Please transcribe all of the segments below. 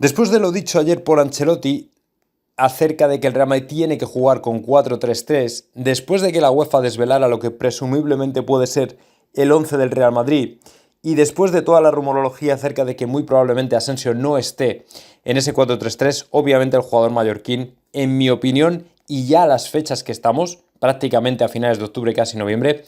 Después de lo dicho ayer por Ancelotti acerca de que el Real Madrid tiene que jugar con 4-3-3, después de que la UEFA desvelara lo que presumiblemente puede ser el 11 del Real Madrid, y después de toda la rumorología acerca de que muy probablemente Asensio no esté en ese 4-3-3, obviamente el jugador mallorquín, en mi opinión, y ya a las fechas que estamos, prácticamente a finales de octubre, casi noviembre,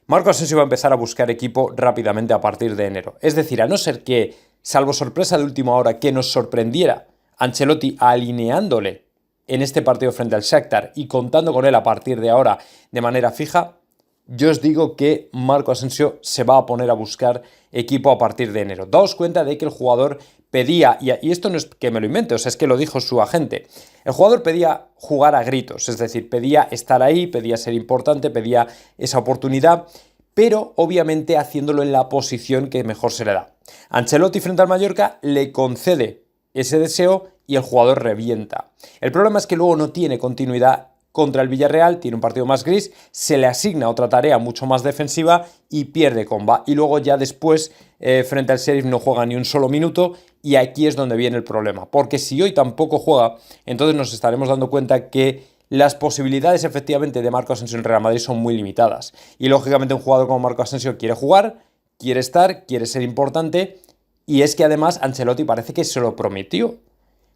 Marco Asensio va a empezar a buscar equipo rápidamente a partir de enero. Es decir, a no ser que, salvo sorpresa de última hora, que nos sorprendiera Ancelotti alineándole en este partido frente al Shakhtar y contando con él a partir de ahora de manera fija, yo os digo que Marco Asensio se va a poner a buscar equipo a partir de enero. Daos cuenta de que el jugador pedía, y esto no es que me lo invente, o sea, es que lo dijo su agente, el jugador pedía jugar a gritos, es decir, pedía estar ahí, pedía ser importante, pedía esa oportunidad, pero obviamente haciéndolo en la posición que mejor se le da. Ancelotti frente al Mallorca le concede ese deseo y el jugador revienta. El problema es que luego no tiene continuidad contra el Villarreal, tiene un partido más gris, se le asigna otra tarea mucho más defensiva y pierde comba. Y luego ya después, frente al Sheriff no juega ni un solo minuto y aquí es donde viene el problema. Porque si hoy tampoco juega, entonces nos estaremos dando cuenta que las posibilidades efectivamente de Marco Asensio en Real Madrid son muy limitadas. Y lógicamente un jugador como Marco Asensio quiere jugar, quiere estar, quiere ser importante y es que además Ancelotti parece que se lo prometió.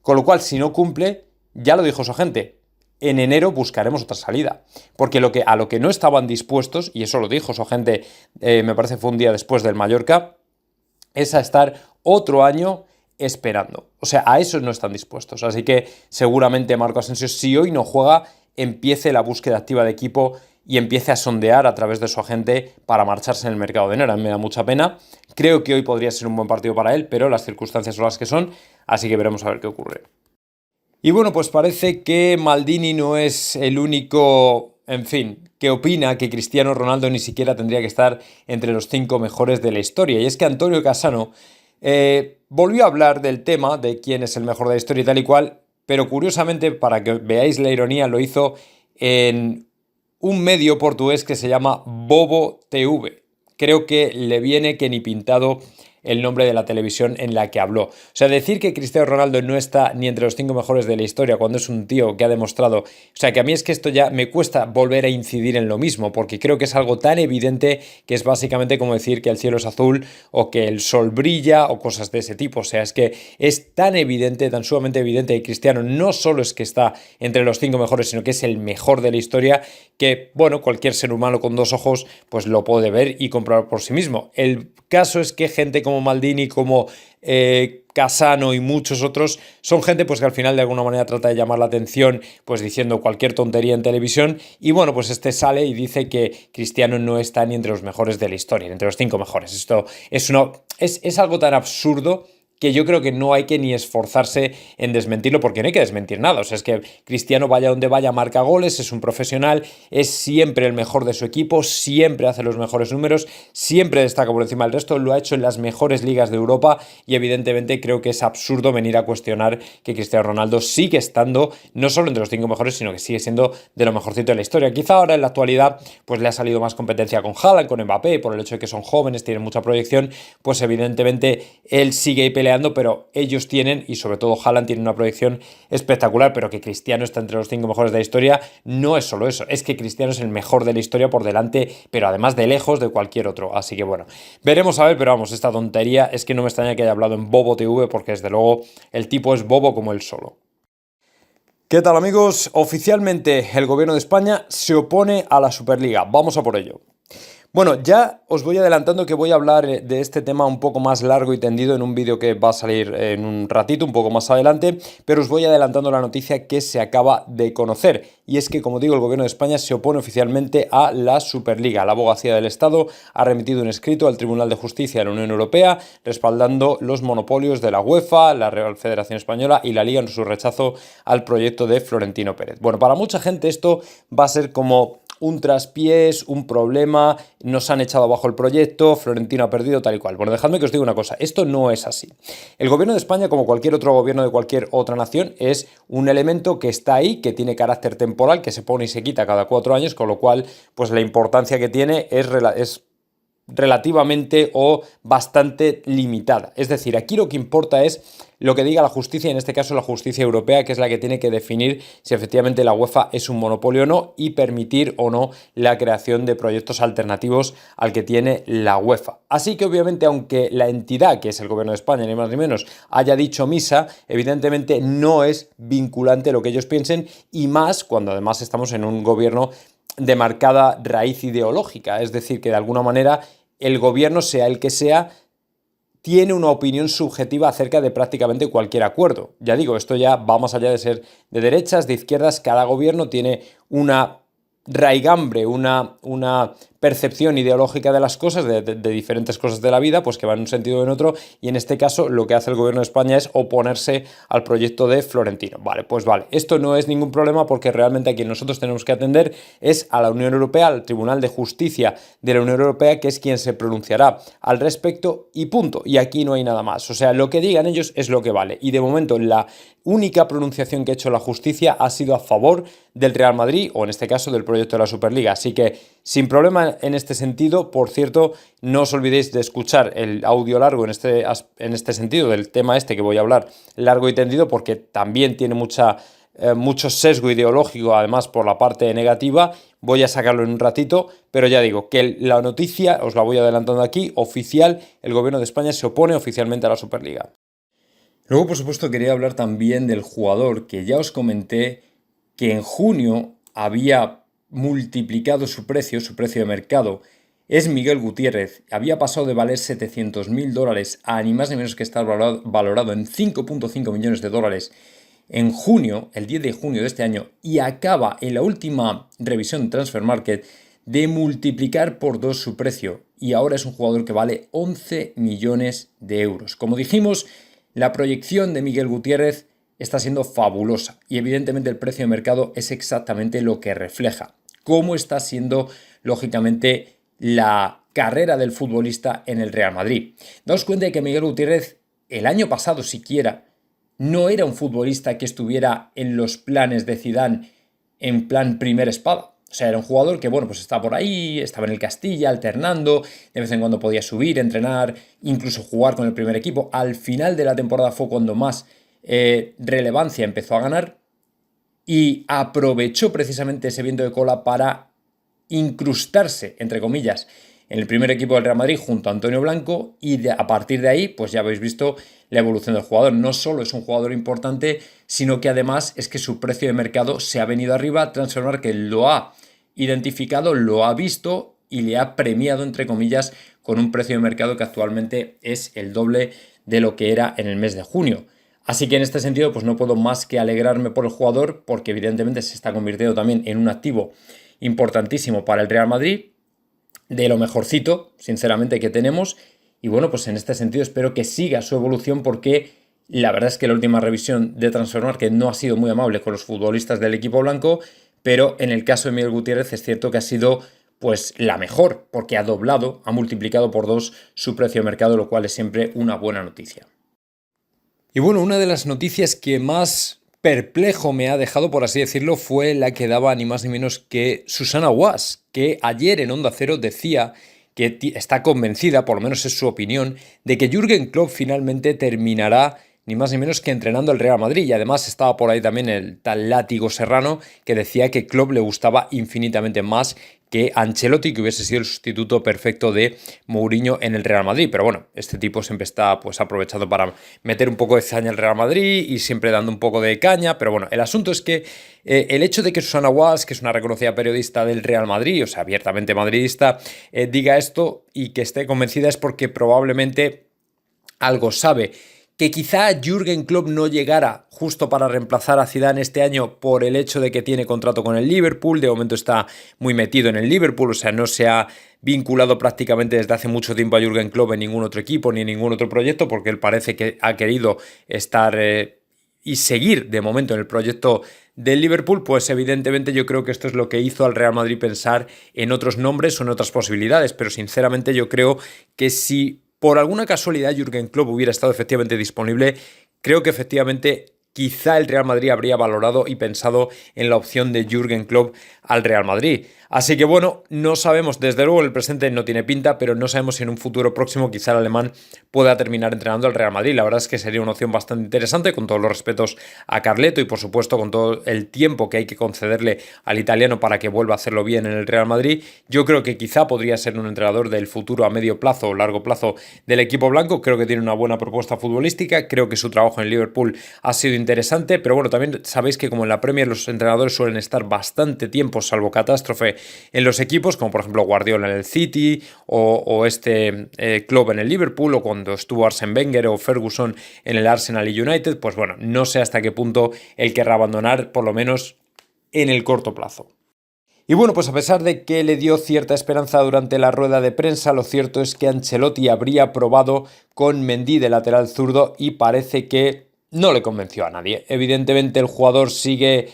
Con lo cual, si no cumple, ya lo dijo su agente, en enero buscaremos otra salida. Porque a lo que no estaban dispuestos, y eso lo dijo su agente, me parece fue un día después del Mallorca, es a estar otro año esperando. O sea, a eso no están dispuestos. Así que seguramente Marco Asensio, si hoy no juega, empiece la búsqueda activa de equipo y empiece a sondear a través de su agente para marcharse en el mercado de enero. Me da mucha pena. Creo que hoy podría ser un buen partido para él, pero las circunstancias son las que son, así que veremos a ver qué ocurre. Y bueno, pues parece que Maldini no es el único, en fin, que opina que Cristiano Ronaldo ni siquiera tendría que estar entre los 5 mejores de la historia. Y es que Antonio Cassano volvió a hablar del tema de quién es el mejor de la historia y tal y cual, pero curiosamente, para que veáis la ironía, lo hizo en un medio portugués que se llama Bobo TV. Creo que le viene que ni pintado el nombre de la televisión en la que habló. O sea, decir que Cristiano Ronaldo no está ni entre los 5 mejores de la historia cuando es un tío que ha demostrado... O sea, que a mí es que esto ya me cuesta volver a incidir en lo mismo, porque creo que es algo tan evidente que es básicamente como decir que el cielo es azul o que el sol brilla o cosas de ese tipo. O sea, es que es tan evidente, tan sumamente evidente que Cristiano no solo es que está entre los 5 mejores, sino que es el mejor de la historia, que, bueno, cualquier ser humano con 2 ojos pues lo puede ver y comprobar por sí mismo. El caso es que gente como Maldini, como Cassano y muchos otros son gente pues que al final de alguna manera trata de llamar la atención pues diciendo cualquier tontería en televisión y bueno, pues este sale y dice que Cristiano no está ni entre los mejores de la historia, entre los 5 mejores. Esto es algo tan absurdo que yo creo que no hay que ni esforzarse en desmentirlo, porque no hay que desmentir nada. O sea, es que Cristiano vaya donde vaya, marca goles, es un profesional, es siempre el mejor de su equipo, siempre hace los mejores números, siempre destaca por encima del resto, lo ha hecho en las mejores ligas de Europa y evidentemente creo que es absurdo venir a cuestionar que Cristiano Ronaldo sigue estando no solo entre los 5 mejores, sino que sigue siendo de lo mejorcito de la historia. Quizá ahora en la actualidad pues le ha salido más competencia con Haaland, con Mbappé, por el hecho de que son jóvenes, tienen mucha proyección, pues evidentemente él sigue peleando, pero ellos tienen, y sobre todo Haaland tiene una proyección espectacular, pero que Cristiano está entre los 5 mejores de la historia, no es solo eso, es que Cristiano es el mejor de la historia por delante, pero además de lejos de cualquier otro, así que bueno, veremos a ver, pero vamos, esta tontería es que no me extraña que haya hablado en Bobo TV, porque desde luego el tipo es bobo como él solo. ¿Qué tal amigos? Oficialmente el gobierno de España se opone a la Superliga, vamos a por ello. Bueno, ya os voy adelantando que voy a hablar de este tema un poco más largo y tendido en un vídeo que va a salir en un ratito, un poco más adelante, pero os voy adelantando la noticia que se acaba de conocer. Y es que, como digo, el gobierno de España se opone oficialmente a la Superliga. La Abogacía del Estado ha remitido un escrito al Tribunal de Justicia de la Unión Europea respaldando los monopolios de la UEFA, la Real Federación Española y la Liga en su rechazo al proyecto de Florentino Pérez. Bueno, para mucha gente esto va a ser como un traspiés, un problema, nos han echado abajo el proyecto, Florentino ha perdido, tal y cual. Bueno, dejadme que os diga una cosa, esto no es así. El gobierno de España, como cualquier otro gobierno de cualquier otra nación, es un elemento que está ahí, que tiene carácter temporal, que se pone y se quita cada 4 años, con lo cual, pues la importancia que tiene es relativamente o bastante limitada. Es decir, aquí lo que importa es lo que diga la justicia, en este caso la justicia europea, que es la que tiene que definir si efectivamente la UEFA es un monopolio o no y permitir o no la creación de proyectos alternativos al que tiene la UEFA. Así que obviamente, aunque la entidad, que es el gobierno de España, ni más ni menos, haya dicho misa, evidentemente no es vinculante lo que ellos piensen, y más cuando además estamos en un gobierno de marcada raíz ideológica, es decir, que de alguna manera el gobierno, sea el que sea, tiene una opinión subjetiva acerca de prácticamente cualquier acuerdo. Ya digo, esto ya va más allá de ser de derechas, de izquierdas, cada gobierno tiene una raigambre, una percepción ideológica de las cosas, de diferentes cosas de la vida, pues que va en un sentido o en otro, y en este caso lo que hace el gobierno de España es oponerse al proyecto de Florentino. Vale, pues vale, esto no es ningún problema porque realmente a quien nosotros tenemos que atender es a la Unión Europea, al Tribunal de Justicia de la Unión Europea, que es quien se pronunciará al respecto y punto, y aquí no hay nada más. O sea, lo que digan ellos es lo que vale, y de momento la única pronunciación que ha hecho la justicia ha sido a favor del Real Madrid, o en este caso del proyecto de la Superliga, así que sin problema en este sentido. Por cierto, no os olvidéis de escuchar el audio largo en este sentido del tema este que voy a hablar largo y tendido, porque también tiene mucho sesgo ideológico, además por la parte negativa. Voy a sacarlo en un ratito, pero ya digo que la noticia, os la voy adelantando aquí, oficial, el gobierno de España se opone oficialmente a la Superliga. Luego, por supuesto, quería hablar también del jugador que ya os comenté que en junio había multiplicado su precio de mercado. Es Miguel Gutiérrez. Había pasado de valer $700.000 a ni más ni menos que estar valorado en 5.5 millones de dólares en junio, el 10 de junio de este año, y acaba en la última revisión de Transfer Market de multiplicar por 2 su precio, y ahora es un jugador que vale 11 millones de euros. Como dijimos, la proyección de Miguel Gutiérrez está siendo fabulosa y evidentemente el precio de mercado es exactamente lo que refleja cómo está siendo, lógicamente, la carrera del futbolista en el Real Madrid. Daos cuenta de que Miguel Gutiérrez el año pasado siquiera no era un futbolista que estuviera en los planes de Zidane en plan primera espada. O sea, era un jugador que, bueno, pues estaba por ahí, estaba en el Castilla, alternando, de vez en cuando podía subir, entrenar, incluso jugar con el primer equipo. Al final de la temporada fue cuando más relevancia empezó a ganar y aprovechó precisamente ese viento de cola para incrustarse, entre comillas, en el primer equipo del Real Madrid junto a Antonio Blanco, y a partir de ahí pues ya habéis visto la evolución del jugador. No solo es un jugador importante, sino que además es que su precio de mercado se ha venido arriba. Transfer Market lo ha identificado, lo ha visto y le ha premiado, entre comillas, con un precio de mercado que actualmente es el doble de lo que era en el mes de junio. Así que en este sentido pues no puedo más que alegrarme por el jugador, porque evidentemente se está convirtiendo también en un activo importantísimo para el Real Madrid, de lo mejorcito, sinceramente, que tenemos. Y bueno, pues en este sentido espero que siga su evolución, porque la verdad es que la última revisión de Transfer Market no ha sido muy amable con los futbolistas del equipo blanco, pero en el caso de Miguel Gutiérrez es cierto que ha sido pues la mejor, porque ha multiplicado por 2 su precio de mercado, lo cual es siempre una buena noticia. Y bueno, una de las noticias que más perplejo me ha dejado, por así decirlo, fue la que daba ni más ni menos que Susana Guas, que ayer en Onda Cero decía que está convencida, por lo menos es su opinión, de que Jürgen Klopp finalmente terminará ni más ni menos que entrenando al Real Madrid. Y además estaba por ahí también el tal Látigo Serrano, que decía que Klopp le gustaba infinitamente más que Ancelotti, que hubiese sido el sustituto perfecto de Mourinho en el Real Madrid. Pero bueno, este tipo siempre está pues aprovechando para meter un poco de caña al Real Madrid y siempre dando un poco de caña. Pero bueno, el asunto es que el hecho de que Susana Guas, que es una reconocida periodista del Real Madrid, o sea, abiertamente madridista, diga esto y que esté convencida, es porque probablemente algo sabe. Que quizá Jürgen Klopp no llegara justo para reemplazar a Zidane este año por el hecho de que tiene contrato con el Liverpool. De momento está muy metido en el Liverpool, o sea, no se ha vinculado prácticamente desde hace mucho tiempo a Jürgen Klopp en ningún otro equipo ni en ningún otro proyecto, porque él parece que ha querido estar y seguir de momento en el proyecto del Liverpool. Pues evidentemente yo creo que esto es lo que hizo al Real Madrid pensar en otros nombres o en otras posibilidades, pero sinceramente yo creo que si por alguna casualidad Jürgen Klopp hubiera estado efectivamente disponible, creo que efectivamente quizá el Real Madrid habría valorado y pensado en la opción de Jürgen Klopp al Real Madrid. Así que bueno, no sabemos, desde luego el presente no tiene pinta, pero no sabemos si en un futuro próximo quizá el alemán pueda terminar entrenando al Real Madrid. La verdad es que sería una opción bastante interesante, con todos los respetos a Carleto y por supuesto con todo el tiempo que hay que concederle al italiano para que vuelva a hacerlo bien en el Real Madrid. Yo creo que quizá podría ser un entrenador del futuro a medio plazo o largo plazo del equipo blanco. Creo que tiene una buena propuesta futbolística, creo que su trabajo en Liverpool ha sido interesante, pero bueno, también sabéis que como en la Premier los entrenadores suelen estar bastante tiempo, salvo catástrofe, en los equipos, como por ejemplo Guardiola en el City o Klopp en el Liverpool, o cuando estuvo Arsene Wenger o Ferguson en el Arsenal y United. Pues bueno, no sé hasta qué punto él querrá abandonar, por lo menos en el corto plazo. Y bueno, pues a pesar de que le dio cierta esperanza durante la rueda de prensa, lo cierto es que Ancelotti habría probado con Mendy de lateral zurdo y parece que no le convenció a nadie. Evidentemente el jugador sigue,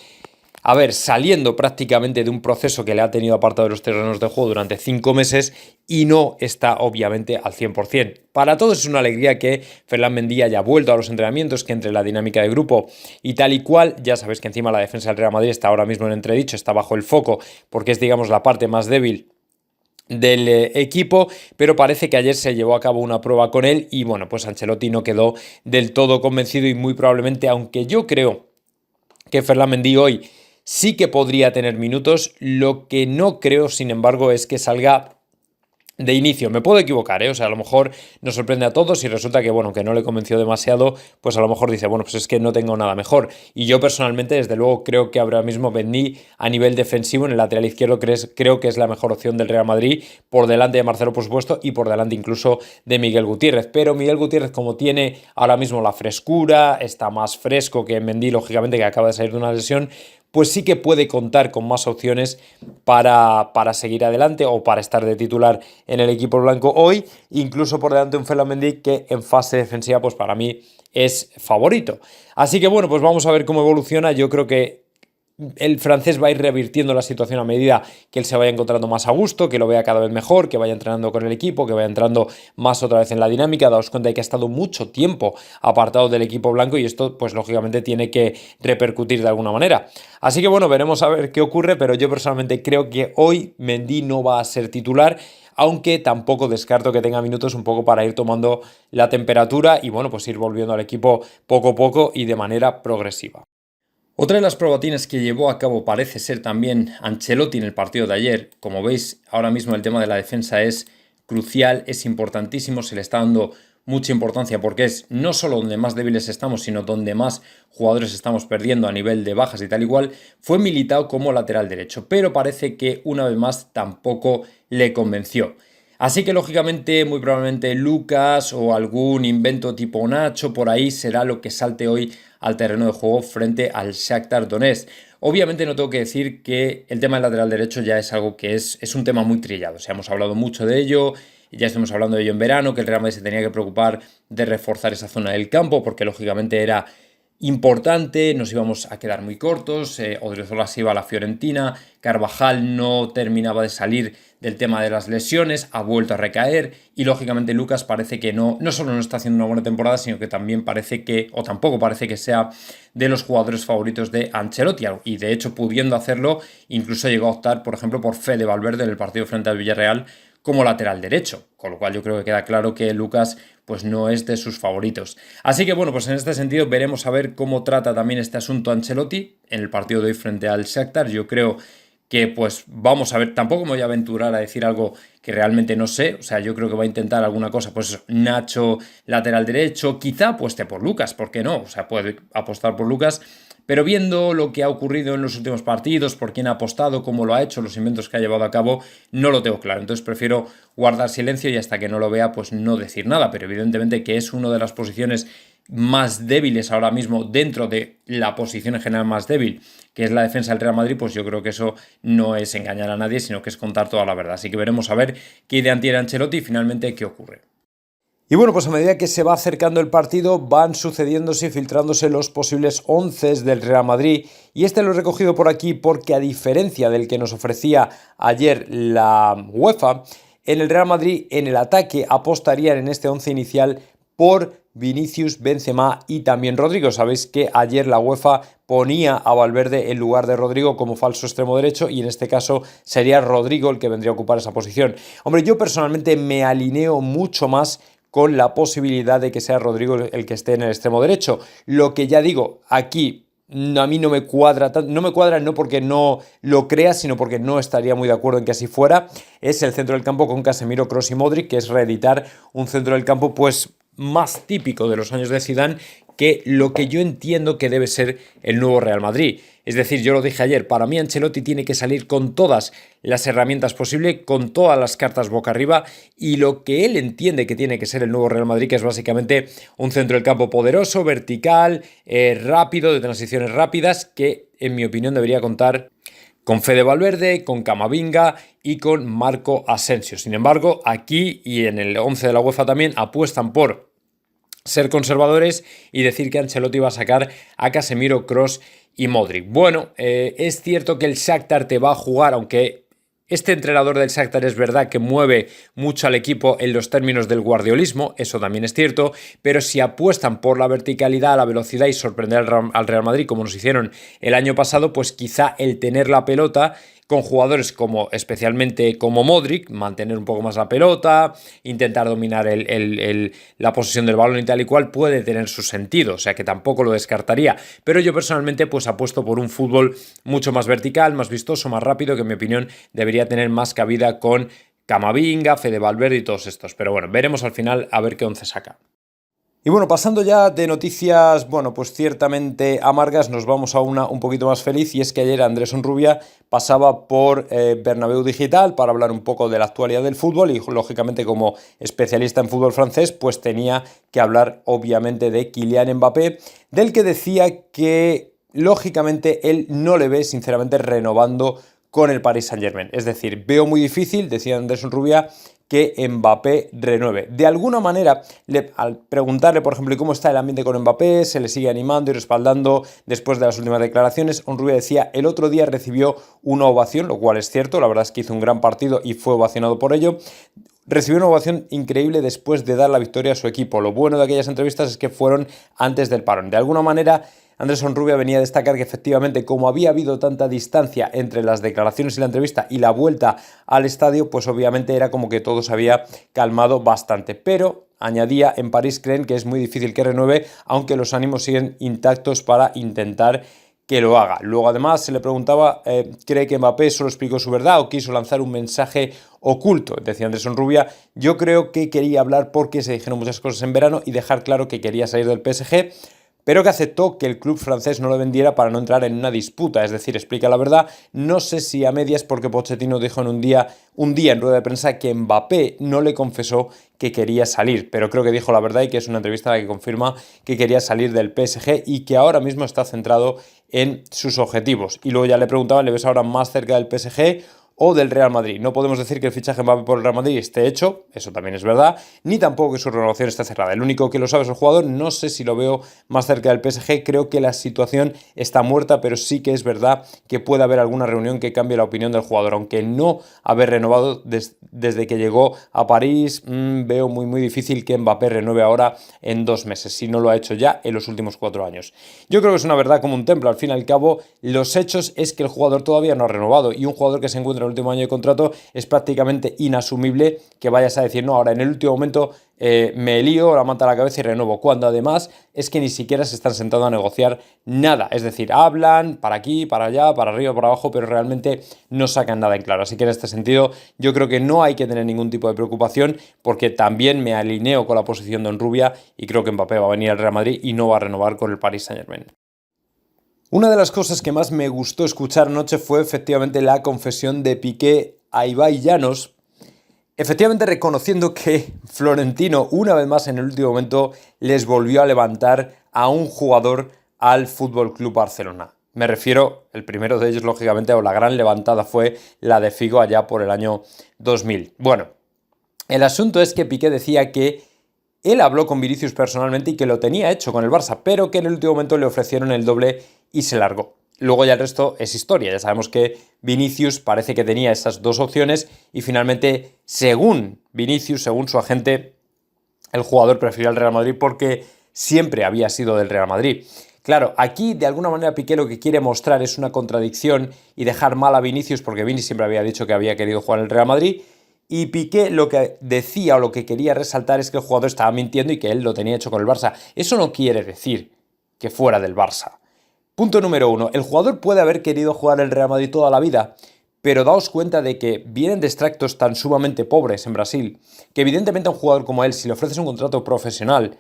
saliendo prácticamente de un proceso que le ha tenido apartado de los terrenos de juego durante 5 meses y no está obviamente al 100%. Para todos es una alegría que Ferland Mendy haya vuelto a los entrenamientos, que entre la dinámica de grupo y tal y cual. Ya sabéis que encima la defensa del Real Madrid está ahora mismo en entredicho, está bajo el foco porque es, digamos, la parte más débil del equipo, pero parece que ayer se llevó a cabo una prueba con él y bueno, pues Ancelotti no quedó del todo convencido y muy probablemente, aunque yo creo que Ferland Mendy hoy sí que podría tener minutos, lo que no creo, sin embargo, es que salga de inicio. Me puedo equivocar, O sea, a lo mejor nos sorprende a todos y resulta que, bueno, que no le convenció demasiado, pues a lo mejor dice, bueno, pues es que no tengo nada mejor. Y yo personalmente, desde luego, creo que ahora mismo Mendy a nivel defensivo en el lateral izquierdo creo que es la mejor opción del Real Madrid, por delante de Marcelo, por supuesto, y por delante incluso de Miguel Gutiérrez. Pero Miguel Gutiérrez, como tiene ahora mismo la frescura, está más fresco que Mendy, lógicamente, que acaba de salir de una lesión, pues sí que puede contar con más opciones para seguir adelante o para estar de titular en el equipo blanco hoy, incluso por delante de un Ferland Mendy que en fase defensiva pues para mí es favorito. Así que bueno, pues vamos a ver cómo evoluciona. Yo creo que el francés va a ir revirtiendo la situación a medida que él se vaya encontrando más a gusto, que lo vea cada vez mejor, que vaya entrenando con el equipo, que vaya entrando más otra vez en la dinámica. Daos cuenta de que ha estado mucho tiempo apartado del equipo blanco y esto pues lógicamente tiene que repercutir de alguna manera. Así que bueno, veremos a ver qué ocurre, pero yo personalmente creo que hoy Mendy no va a ser titular, aunque tampoco descarto que tenga minutos un poco para ir tomando la temperatura y bueno, pues ir volviendo al equipo poco a poco y de manera progresiva. Otra de las probatines que llevó a cabo parece ser también Ancelotti en el partido de ayer. Como veis, ahora mismo el tema de la defensa es crucial, es importantísimo, se le está dando mucha importancia porque es no solo donde más débiles estamos, sino donde más jugadores estamos perdiendo a nivel de bajas y tal igual. Fue Militao como lateral derecho, pero parece que una vez más tampoco le convenció. Así que lógicamente, muy probablemente Lucas o algún invento tipo Nacho por ahí será lo que salte hoy al terreno de juego frente al Shakhtar Donetsk. Obviamente no tengo que decir que el tema del lateral derecho ya es algo que es un tema muy trillado. O sea, hemos hablado mucho de ello, ya estamos hablando de ello en verano, que el Real Madrid se tenía que preocupar de reforzar esa zona del campo porque lógicamente era importante, nos íbamos a quedar muy cortos, Odriozola se iba a la Fiorentina, Carvajal no terminaba de salir del tema de las lesiones, ha vuelto a recaer y lógicamente Lucas parece que no solo no está haciendo una buena temporada, sino que también parece que, o tampoco parece que sea de los jugadores favoritos de Ancelotti y de hecho pudiendo hacerlo, incluso llegó a optar, por ejemplo, por Fede Valverde en el partido frente al Villarreal como lateral derecho, con lo cual yo creo que queda claro que Lucas pues no es de sus favoritos. Así que bueno, pues en este sentido veremos a ver cómo trata también este asunto Ancelotti en el partido de hoy frente al Shakhtar. Yo creo que pues vamos a ver, tampoco me voy a aventurar a decir algo que realmente no sé, o sea, yo creo que va a intentar alguna cosa, pues Nacho lateral derecho, quizá apueste por Lucas, ¿por qué no? O sea, puede apostar por Lucas, pero viendo lo que ha ocurrido en los últimos partidos, por quién ha apostado, cómo lo ha hecho, los inventos que ha llevado a cabo, no lo tengo claro. Entonces prefiero guardar silencio y hasta que no lo vea, pues no decir nada. Pero evidentemente que es una de las posiciones más débiles ahora mismo dentro de la posición en general más débil, que es la defensa del Real Madrid, pues yo creo que eso no es engañar a nadie, sino que es contar toda la verdad. Así que veremos a ver qué idea tiene Ancelotti y finalmente qué ocurre. Y bueno, pues a medida que se va acercando el partido van sucediéndose y filtrándose los posibles 11 del Real Madrid y este lo he recogido por aquí porque a diferencia del que nos ofrecía ayer la UEFA, en el Real Madrid en el ataque apostarían en este 11 inicial por Vinicius, Benzema y también Rodrigo. Sabéis que ayer la UEFA ponía a Valverde en lugar de Rodrigo como falso extremo derecho y en este caso sería Rodrigo el que vendría a ocupar esa posición. Hombre, yo personalmente me alineo mucho más con la posibilidad de que sea Rodrigo el que esté en el extremo derecho. Lo que ya digo, aquí a mí no me cuadra, no porque no lo crea, sino porque no estaría muy de acuerdo en que así fuera. Es el centro del campo con Casemiro, Kroos y Modric, que es reeditar un centro del campo pues más típico de los años de Zidane, que lo que yo entiendo que debe ser el nuevo Real Madrid. Es decir, yo lo dije ayer, para mí Ancelotti tiene que salir con todas las herramientas posibles, con todas las cartas boca arriba, y lo que él entiende que tiene que ser el nuevo Real Madrid, que es básicamente un centro del campo poderoso, vertical, rápido, de transiciones rápidas, que en mi opinión debería contar con Fede Valverde, con Camavinga y con Marco Asensio. Sin embargo, aquí y en el 11 de la UEFA también apuestan por ser conservadores y decir que Ancelotti va a sacar a Casemiro, Kroos y Modric. Bueno, es cierto que el Shakhtar te va a jugar, aunque este entrenador del Shakhtar es verdad que mueve mucho al equipo en los términos del guardiolismo, eso también es cierto, pero si apuestan por la verticalidad, la velocidad y sorprender al Real Madrid como nos hicieron el año pasado, pues quizá el tener la pelota con jugadores como especialmente como Modric, mantener un poco más la pelota, intentar dominar la posesión del balón y tal y cual, puede tener su sentido, o sea que tampoco lo descartaría, pero yo personalmente pues apuesto por un fútbol mucho más vertical, más vistoso, más rápido, que en mi opinión debería tener más cabida con Camavinga, Fede Valverde y todos estos, pero bueno, veremos al final a ver qué once saca. Y bueno, pasando ya de noticias, bueno, pues ciertamente amargas, nos vamos a una un poquito más feliz, y es que ayer Andrés Onrubia pasaba por Bernabéu Digital para hablar un poco de la actualidad del fútbol y lógicamente como especialista en fútbol francés pues tenía que hablar obviamente de Kylian Mbappé, del que decía que lógicamente él no le ve sinceramente renovando con el Paris Saint-Germain. Es decir, veo muy difícil, decía Andrés Onrubia, que Mbappé renueve. De alguna manera, al preguntarle, por ejemplo, cómo está el ambiente con Mbappé, se le sigue animando y respaldando después de las últimas declaraciones, Onrubia decía, el otro día recibió una ovación, lo cual es cierto, la verdad es que hizo un gran partido y fue ovacionado por ello. Recibió una ovación increíble después de dar la victoria a su equipo. Lo bueno de aquellas entrevistas es que fueron antes del parón. De alguna manera, Andrés Onrubia venía a destacar que efectivamente, como había habido tanta distancia entre las declaraciones y la entrevista y la vuelta al estadio, pues obviamente era como que todo se había calmado bastante. Pero añadía, en París creen que es muy difícil que renueve, aunque los ánimos siguen intactos para intentar que lo haga. Luego además se le preguntaba, ¿cree que Mbappé solo explicó su verdad o quiso lanzar un mensaje oculto? Decía Andrés Onrubia, yo creo que quería hablar porque se dijeron muchas cosas en verano y dejar claro que quería salir del PSG, pero que aceptó que el club francés no lo vendiera para no entrar en una disputa, es decir, explica la verdad, no sé si a medias porque Pochettino dijo en un día en rueda de prensa que Mbappé no le confesó que quería salir, pero creo que dijo la verdad y que es una entrevista en la que confirma que quería salir del PSG y que ahora mismo está centrado en sus objetivos. Y luego ya le preguntaban, ¿le ves ahora más cerca del PSG o del Real Madrid? No podemos decir que el fichaje Mbappé por el Real Madrid esté hecho, eso también es verdad, ni tampoco que su renovación esté cerrada. El único que lo sabe es el jugador, no sé si lo veo más cerca del PSG, creo que la situación está muerta, pero sí que es verdad que puede haber alguna reunión que cambie la opinión del jugador, aunque no haber renovado desde que llegó a París, veo muy difícil que Mbappé renueve ahora en 2 meses, si no lo ha hecho ya en los últimos 4 años. Yo creo que es una verdad como un templo, al fin y al cabo, los hechos es que el jugador todavía no ha renovado, y un jugador que se encuentra en el último año de contrato es prácticamente inasumible que vayas a decir, no, ahora en el último momento me lío, la manta a la cabeza y renuevo, cuando además es que ni siquiera se están sentando a negociar nada, es decir, hablan para aquí, para allá, para arriba, para abajo, pero realmente no sacan nada en claro, así que en este sentido yo creo que no hay que tener ningún tipo de preocupación, porque también me alineo con la posición de Onrubia y creo que Mbappé va a venir al Real Madrid y no va a renovar con el Paris Saint-Germain. Una de las cosas que más me gustó escuchar anoche fue efectivamente la confesión de Piqué a Ibai Llanos, efectivamente reconociendo que Florentino, una vez más en el último momento, les volvió a levantar a un jugador al Fútbol Club Barcelona. Me refiero, el primero de ellos, lógicamente, o la gran levantada fue la de Figo allá por el año 2000. Bueno, el asunto es que Piqué decía que él habló con Vinicius personalmente y que lo tenía hecho con el Barça, pero que en el último momento le ofrecieron el doble y se largó. Luego ya el resto es historia. Ya sabemos que Vinicius parece que tenía esas dos opciones y finalmente, según Vinicius, según su agente, el jugador prefirió al Real Madrid porque siempre había sido del Real Madrid. Claro, aquí de alguna manera Piqué lo que quiere mostrar es una contradicción y dejar mal a Vinicius, porque Vini siempre había dicho que había querido jugar en el Real Madrid, y Piqué lo que decía o lo que quería resaltar es que el jugador estaba mintiendo y que él lo tenía hecho con el Barça. Eso no quiere decir que fuera del Barça. Punto número 1. El jugador puede haber querido jugar en el Real Madrid toda la vida, pero daos cuenta de que vienen de extractos tan sumamente pobres en Brasil, que evidentemente a un jugador como él, si le ofreces un contrato profesional,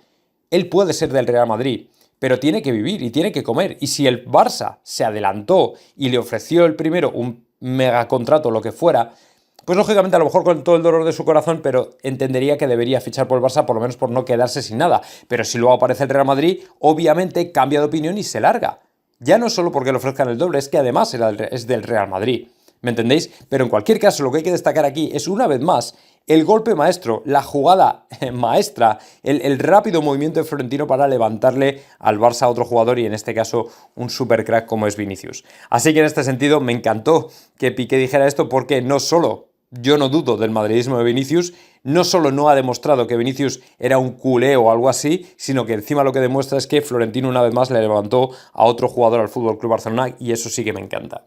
él puede ser del Real Madrid, pero tiene que vivir y tiene que comer. Y si el Barça se adelantó y le ofreció el primero un megacontrato, lo que fuera, pues lógicamente a lo mejor con todo el dolor de su corazón, pero entendería que debería fichar por el Barça, por lo menos por no quedarse sin nada. Pero si luego aparece el Real Madrid, obviamente cambia de opinión y se larga. Ya no solo porque le ofrezcan el doble, es que además es del Real Madrid. ¿Me entendéis? Pero en cualquier caso, lo que hay que destacar aquí es, una vez más, el golpe maestro, la jugada maestra, el rápido movimiento de Florentino para levantarle al Barça a otro jugador, y en este caso un supercrack como es Vinicius. Así que en este sentido me encantó que Piqué dijera esto, porque no solo yo no dudo del madridismo de Vinicius, no solo no ha demostrado que Vinicius era un culé o algo así, sino que encima lo que demuestra es que Florentino una vez más le levantó a otro jugador al FC Barcelona, y eso sí que me encanta.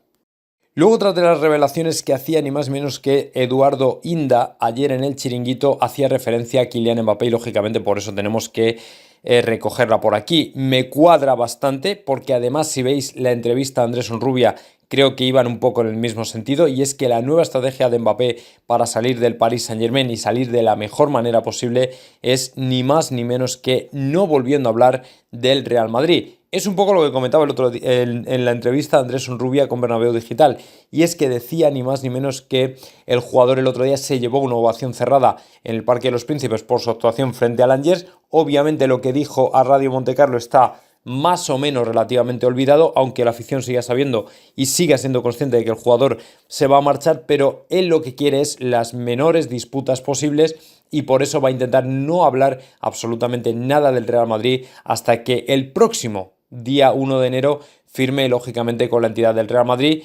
Luego, otra de las revelaciones que hacía ni más ni menos que Eduardo Inda ayer en el Chiringuito, hacía referencia a Kylian Mbappé, y lógicamente por eso tenemos que recogerla por aquí. Me cuadra bastante porque además, si veis la entrevista a Andrés Onrubia, creo que iban un poco en el mismo sentido, y es que la nueva estrategia de Mbappé para salir del Paris Saint-Germain y salir de la mejor manera posible es ni más ni menos que no volviendo a hablar del Real Madrid. Es un poco lo que comentaba el otro día en la entrevista a Andrés Onrubia con Bernabéu Digital, y es que decía ni más ni menos que el jugador el otro día se llevó una ovación cerrada en el Parque de los Príncipes por su actuación frente al Angers. Obviamente lo que dijo a Radio Montecarlo está más o menos relativamente olvidado, aunque la afición siga sabiendo y siga siendo consciente de que el jugador se va a marchar, pero él lo que quiere es las menores disputas posibles, y por eso va a intentar no hablar absolutamente nada del Real Madrid hasta que el próximo día 1 de enero firme lógicamente con la entidad del Real Madrid,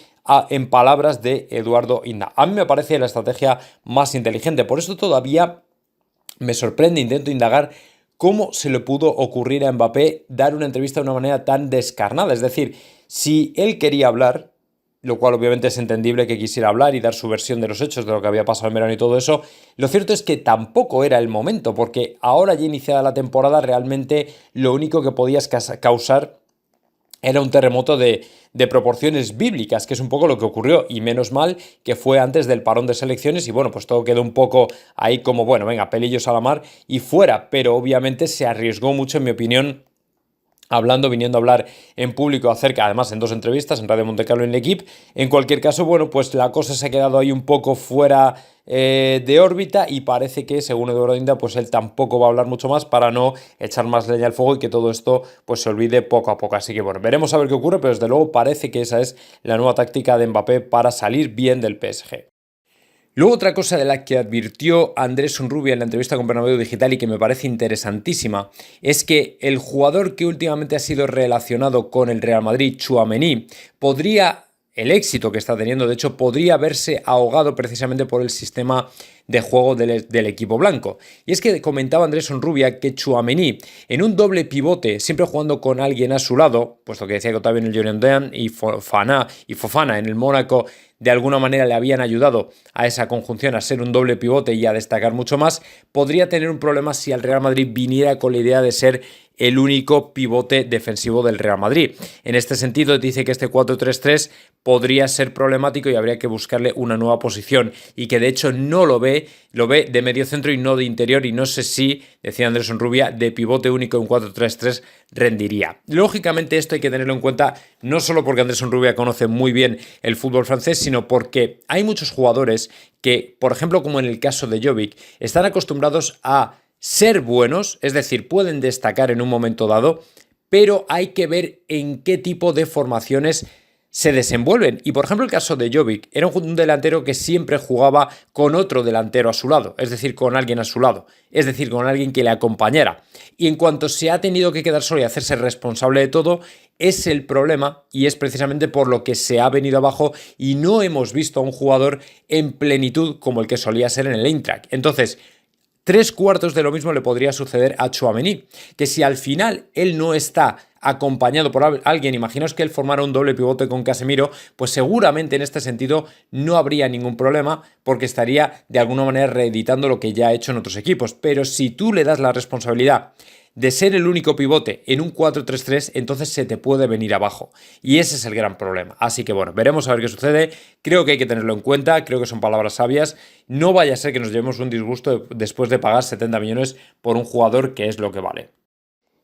en palabras de Eduardo Inda. A mí me parece la estrategia más inteligente, por eso todavía me sorprende, intento indagar cómo se le pudo ocurrir a Mbappé dar una entrevista de una manera tan descarnada. Es decir, si él quería hablar, lo cual obviamente es entendible que quisiera hablar y dar su versión de los hechos, de lo que había pasado en verano y todo eso, lo cierto es que tampoco era el momento, porque ahora ya iniciada la temporada, realmente lo único que podías causar era un terremoto de proporciones bíblicas, que es un poco lo que ocurrió, y menos mal que fue antes del parón de selecciones, y bueno, pues todo quedó un poco ahí como, bueno, venga, pelillos a la mar y fuera, pero obviamente se arriesgó mucho, en mi opinión, viniendo a hablar en público acerca, además en 2 entrevistas, en Radio Montecarlo y en L'Equipe. En cualquier caso, bueno, pues la cosa se ha quedado ahí un poco fuera de órbita, y parece que, según Eduardo Inda, pues él tampoco va a hablar mucho más para no echar más leña al fuego y que todo esto pues se olvide poco a poco. Así que bueno, veremos a ver qué ocurre, pero desde luego parece que esa es la nueva táctica de Mbappé para salir bien del PSG. Luego, otra cosa de la que advirtió Andrés Onrubia en la entrevista con Bernabéu Digital y que me parece interesantísima, es que el jugador que últimamente ha sido relacionado con el Real Madrid, Tchouaméni, el éxito que está teniendo, de hecho, podría verse ahogado precisamente por el sistema de juego del equipo blanco. Y es que comentaba Andrés Onrubia que Tchouaméni, en un doble pivote, siempre jugando con alguien a su lado, puesto que decía que también el Girondin y Fofana en el Mónaco de alguna manera le habían ayudado a esa conjunción, a ser un doble pivote y a destacar mucho más, podría tener un problema si el Real Madrid viniera con la idea de ser el único pivote defensivo del Real Madrid. En este sentido, dice que este 4-3-3 podría ser problemático y habría que buscarle una nueva posición, y que de hecho no lo ve de medio centro y no de interior, y no sé si, decía Andrés Onrubia, de pivote único en 4-3-3 rendiría. Lógicamente esto hay que tenerlo en cuenta, no solo porque Andrés Onrubia conoce muy bien el fútbol francés, sino porque hay muchos jugadores que, por ejemplo, como en el caso de Jovic, están acostumbrados a ser buenos, es decir, pueden destacar en un momento dado, pero hay que ver en qué tipo de formaciones se desenvuelven. Y por ejemplo, el caso de Jovic era un delantero que siempre jugaba con otro delantero a su lado, es decir, con alguien a su lado, es decir, con alguien que le acompañara. Y en cuanto se ha tenido que quedar solo y hacerse responsable de todo, es el problema, y es precisamente por lo que se ha venido abajo y no hemos visto a un jugador en plenitud como el que solía ser en el Eintracht. Entonces, 3/4 de lo mismo le podría suceder a Tchouaméni, que si al final él no está acompañado por alguien, imaginaos que él formara un doble pivote con Casemiro, pues seguramente en este sentido no habría ningún problema porque estaría de alguna manera reeditando lo que ya ha hecho en otros equipos. Pero si tú le das la responsabilidad de ser el único pivote en un 4-3-3, entonces se te puede venir abajo. Y ese es el gran problema. Así que bueno, veremos a ver qué sucede. Creo que hay que tenerlo en cuenta, creo que son palabras sabias. No vaya a ser que nos llevemos un disgusto después de pagar 70 millones por un jugador que es lo que vale.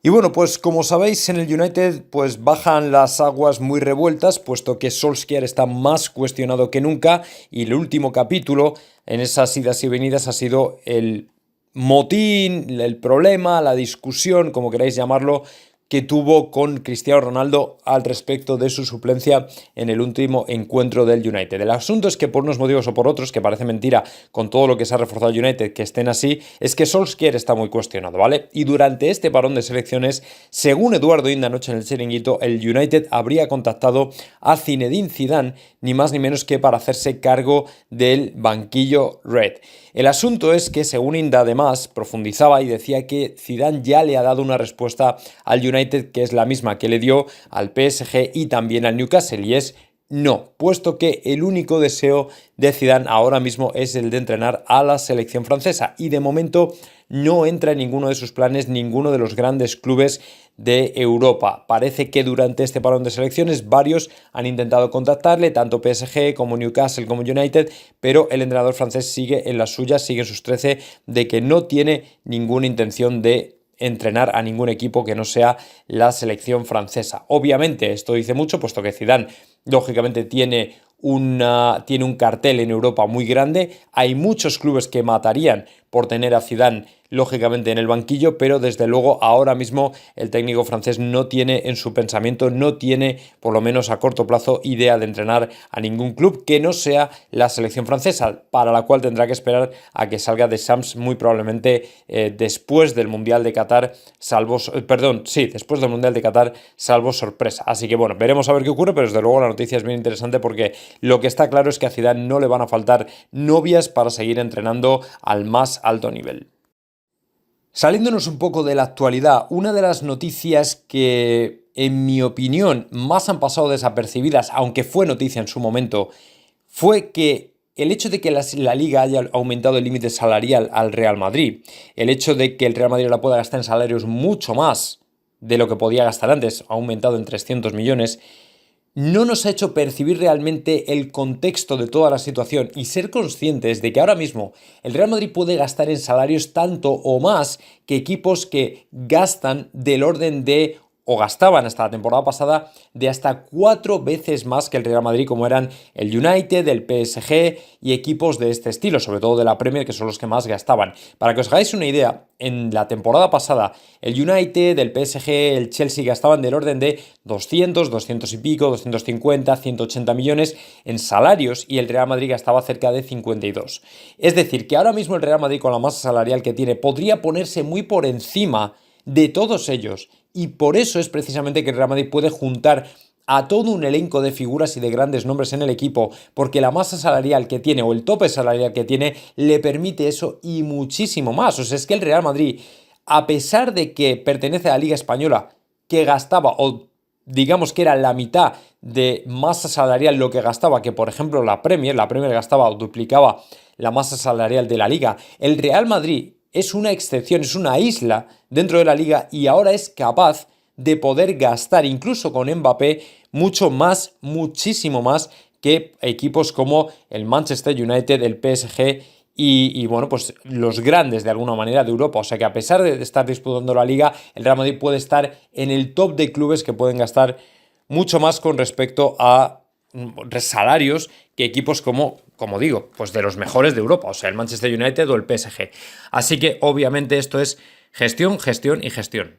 Y bueno, pues como sabéis, en el United pues bajan las aguas muy revueltas, puesto que Solskjaer está más cuestionado que nunca y el último capítulo en esas idas y venidas ha sido el motín, el problema, la discusión, como queráis llamarlo, que tuvo con Cristiano Ronaldo al respecto de su suplencia en el último encuentro del United. El asunto es que por unos motivos o por otros, que parece mentira con todo lo que se ha reforzado el United que estén así, es que Solskjaer está muy cuestionado, ¿vale? Y durante este parón de selecciones, según Eduardo Inda anoche en el Chiringuito, el United habría contactado a Zinedine Zidane, ni más ni menos que para hacerse cargo del banquillo Red. El asunto es que, según Inda, además, profundizaba y decía que Zidane ya le ha dado una respuesta al United que es la misma que le dio al PSG y también al Newcastle, y es no, puesto que el único deseo de Zidane ahora mismo es el de entrenar a la selección francesa y de momento no entra en ninguno de sus planes ninguno de los grandes clubes de Europa. Parece que durante este parón de selecciones varios han intentado contactarle, tanto PSG como Newcastle como United, pero el entrenador francés sigue en las suyas, sigue en sus 13 de que no tiene ninguna intención de entrenar a ningún equipo que no sea la selección francesa. Obviamente esto dice mucho, puesto que Zidane lógicamente tiene un cartel en Europa muy grande. Hay muchos clubes que matarían por tener a Zidane lógicamente en el banquillo, pero desde luego ahora mismo el técnico francés no tiene en su pensamiento, no tiene por lo menos a corto plazo idea de entrenar a ningún club que no sea la selección francesa, para la cual tendrá que esperar a que salga de Sams muy probablemente después del Mundial de Qatar, después del Mundial de Qatar, salvo sorpresa. Así que bueno, veremos a ver qué ocurre, pero desde luego la noticia es bien interesante porque lo que está claro es que a Zidane no le van a faltar novias para seguir entrenando al más alto nivel. Saliéndonos un poco de la actualidad, una de las noticias que, en mi opinión, más han pasado desapercibidas, aunque fue noticia en su momento, fue que el hecho de que la Liga haya aumentado el límite salarial al Real Madrid, el hecho de que el Real Madrid la pueda gastar en salarios mucho más de lo que podía gastar antes, ha aumentado en 300 millones, no nos ha hecho percibir realmente el contexto de toda la situación y ser conscientes de que ahora mismo el Real Madrid puede gastar en salarios tanto o más que equipos que gastan del orden de, o gastaban hasta la temporada pasada, de hasta 4 veces más que el Real Madrid, como eran el United, el PSG y equipos de este estilo, sobre todo de la Premier, que son los que más gastaban. Para que os hagáis una idea, en la temporada pasada el United, el PSG, el Chelsea gastaban del orden de 200, 200 y pico, 250, 180 millones en salarios y el Real Madrid gastaba cerca de 52. Es decir, que ahora mismo el Real Madrid, con la masa salarial que tiene, podría ponerse muy por encima de todos ellos. Y por eso es precisamente que el Real Madrid puede juntar a todo un elenco de figuras y de grandes nombres en el equipo, porque la masa salarial que tiene o el tope salarial que tiene le permite eso y muchísimo más. O sea, es que el Real Madrid, a pesar de que pertenece a la Liga Española, que gastaba, o digamos que era la mitad de masa salarial lo que gastaba, que por ejemplo la Premier gastaba o duplicaba la masa salarial de la Liga, el Real Madrid es una excepción, es una isla dentro de la liga y ahora es capaz de poder gastar, incluso con Mbappé, mucho más, muchísimo más que equipos como el Manchester United, el PSG y bueno, pues los grandes de alguna manera de Europa. O sea que a pesar de estar disputando la liga, el Real Madrid puede estar en el top de clubes que pueden gastar mucho más con respecto a salarios que equipos como digo, pues de los mejores de Europa, o sea, el Manchester United o el PSG. Así que obviamente esto es gestión, gestión y gestión.